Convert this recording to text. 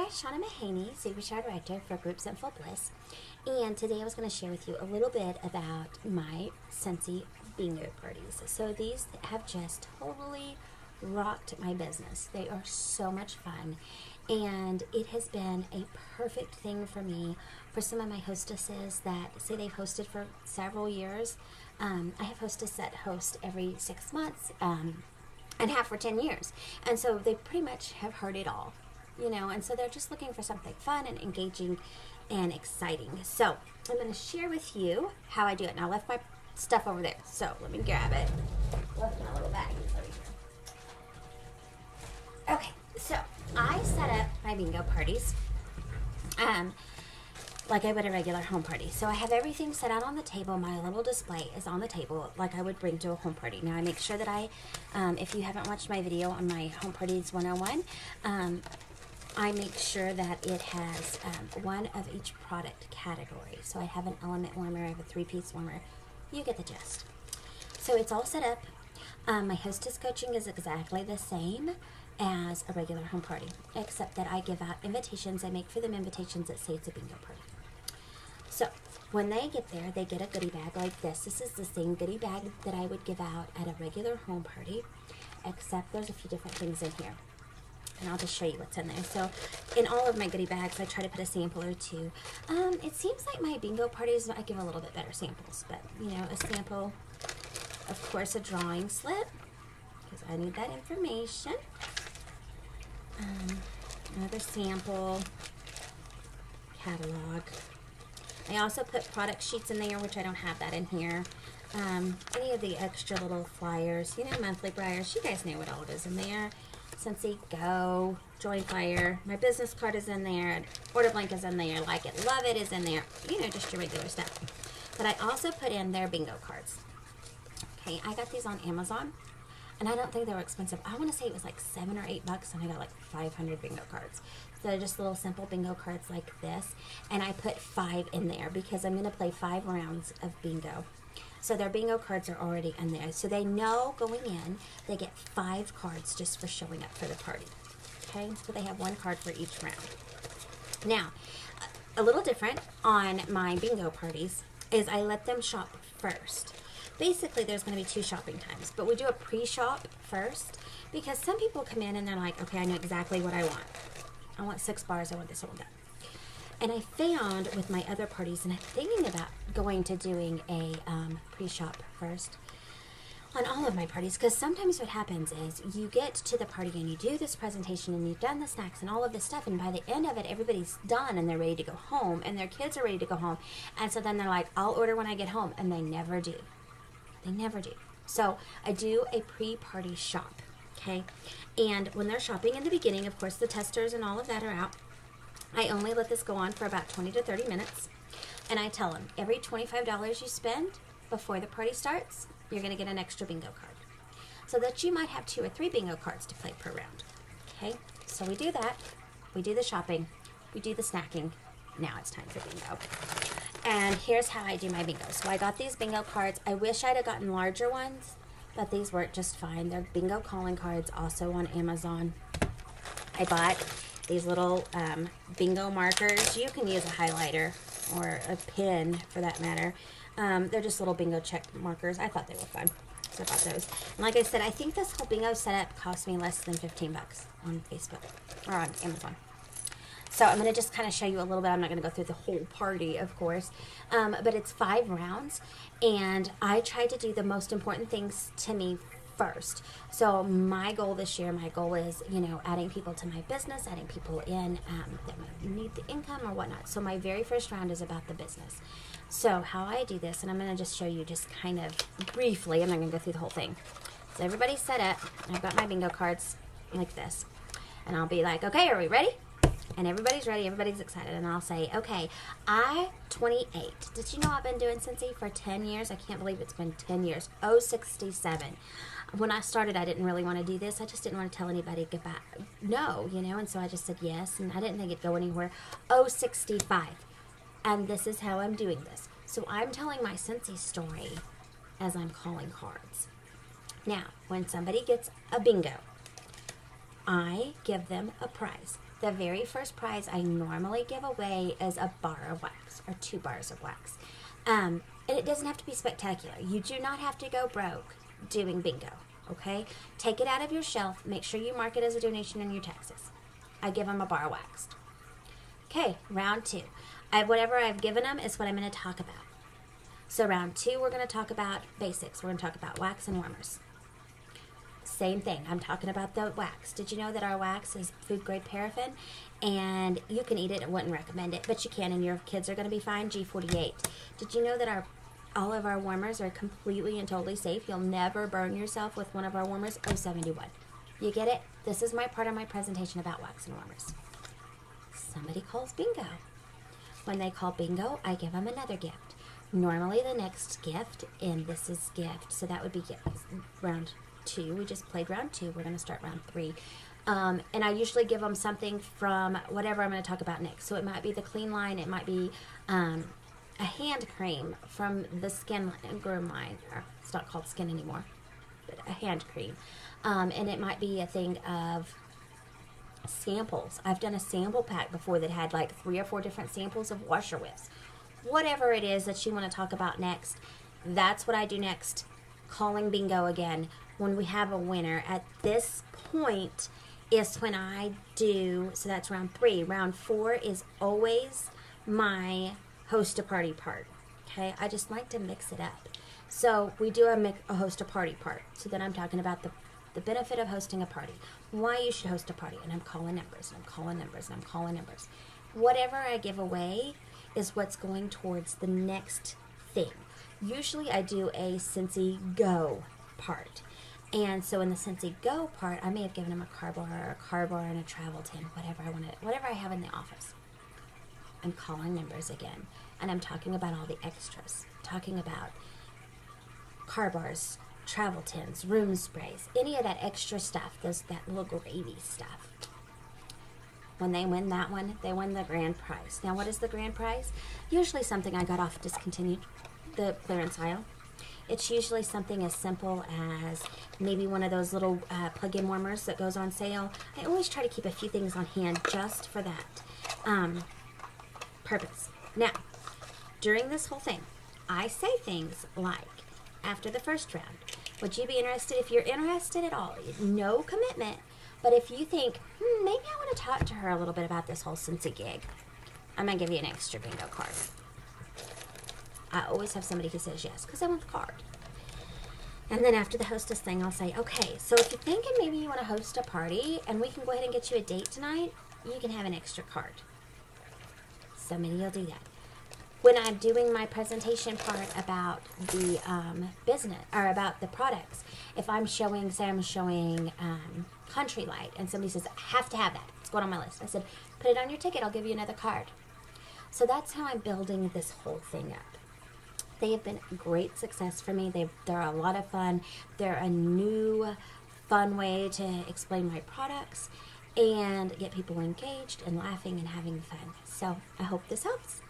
Hi, Shauna Mahaney, Superstar Director for Group Scentsy Bliss, and today I was going to share with you a little bit about my Scentsy bingo parties. So these have just totally rocked my business. They are so much fun, and it has been a perfect thing for me. For some of my hostesses that say they've hosted for several years, I have hostess that host every 6 months and have for 10 years, and so they pretty much have heard it all. And so they're just looking for something fun and engaging and exciting. So I'm going to share with you how I do it. Now I left my stuff over there, so let me grab it. Left my little bag over here. Okay, so I set up my bingo parties like I would a regular home party. So I have everything set out on the table. My little display is on the table like I would bring to a home party. Now I make sure that if you haven't watched my video on my Home Parties 101, I make sure that it has one of each product category. So I have an element warmer, I have a 3-piece warmer. You get the gist. So it's all set up. My hostess coaching is exactly the same as a regular home party, except that I give out invitations. I make for them invitations that say it's a bingo party. So when they get there, they get a goodie bag like this. This is the same goodie bag that I would give out at a regular home party, except there's a few different things in here. And I'll just show you what's in there. So in all of my goodie bags, I try to put a sample or two. It seems like my bingo parties, I give a little bit better samples, but a sample, of course, a drawing slip, because I need that information. Another sample, catalog. I also put product sheets in there, which I don't have that in here. Any of the extra little flyers, monthly flyers, you guys know what all it is in there. Scentsy Go, Join Fire, my business card is in there, order blank is in there, Like It, Love It is in there, just your regular stuff. But I also put in their bingo cards. Okay, I got these on Amazon, and I don't think they were expensive. I want to say it was like $7 or $8, and I got like 500 bingo cards. So they're just little simple bingo cards like this, and I put 5 in there because I'm going to play 5 rounds of bingo. So their bingo cards are already in there. So they know going in, they get 5 cards just for showing up for the party. Okay, so they have 1 card for each round. Now, a little different on my bingo parties is I let them shop first. Basically, there's going to be 2 shopping times, but we do a pre-shop first because some people come in and they're like, okay, I know exactly what I want. I want 6 bars, I want this, I want that. And I found with my other parties, and I'm thinking about going to doing a pre-shop first on all of my parties, because sometimes what happens is you get to the party and you do this presentation and you've done the snacks and all of this stuff, and by the end of it, everybody's done and they're ready to go home and their kids are ready to go home. And so then they're like, I'll order when I get home, and they never do. They never do. So I do a pre-party shop, okay? And when they're shopping in the beginning, of course, the testers and all of that are out. I only let this go on for about 20 to 30 minutes, and I tell them, every $25 you spend before the party starts, you're going to get an extra bingo card, so that you might have 2 or 3 bingo cards to play per round. Okay, so we do that, we do the shopping, we do the snacking, now it's time for bingo. And here's how I do my bingo. So I got these bingo cards. I wish I'd have gotten larger ones, but these work just fine. They're bingo calling cards, also on Amazon. I bought these little bingo markers. You can use a highlighter or a pen for that matter. They're just little bingo check markers. I thought they were fun, so I bought those. And like I said, I think this whole bingo setup cost me less than 15 bucks on Facebook or on Amazon. So I'm going to just kind of show you a little bit. I'm not going to go through the whole party, of course, but it's 5 rounds, and I try to do the most important things to me first. So my goal this year, is, adding people to my business, adding people in that need the income or whatnot. So my very first round is about the business. So how I do this, and I'm going to just show you just kind of briefly. I'm not going to go through the whole thing. So everybody's set up. I've got my bingo cards like this, and I'll be like, okay, are we ready? And everybody's ready, everybody's excited, and I'll say, okay, I, 28. Did you know I've been doing Scentsy for 10 years? I can't believe it's been 10 years. 67. When I started, I didn't really want to do this. I just didn't want to tell anybody goodbye. No, and so I just said yes, and I didn't think it'd go anywhere. 65. And this is how I'm doing this. So I'm telling my Scentsy story as I'm calling cards. Now, when somebody gets a bingo, I give them a prize. The very first prize I normally give away is a bar of wax, or 2 bars of wax. And it doesn't have to be spectacular. You do not have to go broke doing bingo, okay? Take it out of your shelf. Make sure you mark it as a donation in your taxes. I give them a bar waxed. Okay, round 2. Whatever I've given them is what I'm going to talk about. So round 2, we're going to talk about basics. We're going to talk about wax and warmers. Same thing. I'm talking about the wax. Did you know that our wax is food grade paraffin? And you can eat it. I wouldn't recommend it, but you can, and your kids are going to be fine. G48. Did you know that all of our warmers are completely and totally safe? You'll never burn yourself with one of our warmers. 071. You get it? This is my part of my presentation about wax and warmers. Somebody calls bingo. When they call bingo, I give them another gift. Normally the next gift, and this is gift, so that would be round 2. We just played round 2. We're going to start round 3. And I usually give them something from whatever I'm going to talk about next. So it might be the clean line. It might be a hand cream from the skin groom line. It's not called skin anymore, but a hand cream. And it might be a thing of samples. I've done a sample pack before that had like 3 or 4 different samples of washer whips. Whatever it is that you want to talk about next, that's what I do next. Calling bingo again when we have a winner. At this point is when I do, so that's round 3. Round 4 is always my host a party part. Okay, I just like to mix it up. So we do a host a party part. So then I'm talking about the benefit of hosting a party, why you should host a party, and I'm calling numbers, and I'm calling numbers, and I'm calling numbers. Whatever I give away is what's going towards the next thing. Usually I do a Scentsy Go part. And so in the Scentsy Go part, I may have given them a car bar and a travel tin, whatever I have in the office. I'm calling numbers again, and I'm talking about all the extras, talking about car bars, travel tins, room sprays, any of that extra stuff, that little gravy stuff. When they win that one, they win the grand prize. Now, what is the grand prize? Usually something I got off discontinued, the clearance aisle. It's usually something as simple as maybe one of those little plug-in warmers that goes on sale. I always try to keep a few things on hand just for that purpose. Now, during this whole thing, I say things like, after the first round, would you be interested? If you're interested at all, no commitment, but if you think, maybe I want to talk to her a little bit about this whole Scentsy gig, I'm going to give you an extra bingo card. I always have somebody who says yes, because I want the card. And then after the hostess thing, I'll say, okay, so if you're thinking maybe you want to host a party, and we can go ahead and get you a date tonight, you can have an extra card. Somebody will do that. When I'm doing my presentation part about the business, or about the products, if I'm showing, say I'm showing Country Light, and somebody says, I have to have that, it's going on my list. I said, put it on your ticket, I'll give you another card. So that's how I'm building this whole thing up. They have been a great success for me. They're a lot of fun. They're a new, fun way to explain my products and get people engaged and laughing and having fun. So I hope this helps.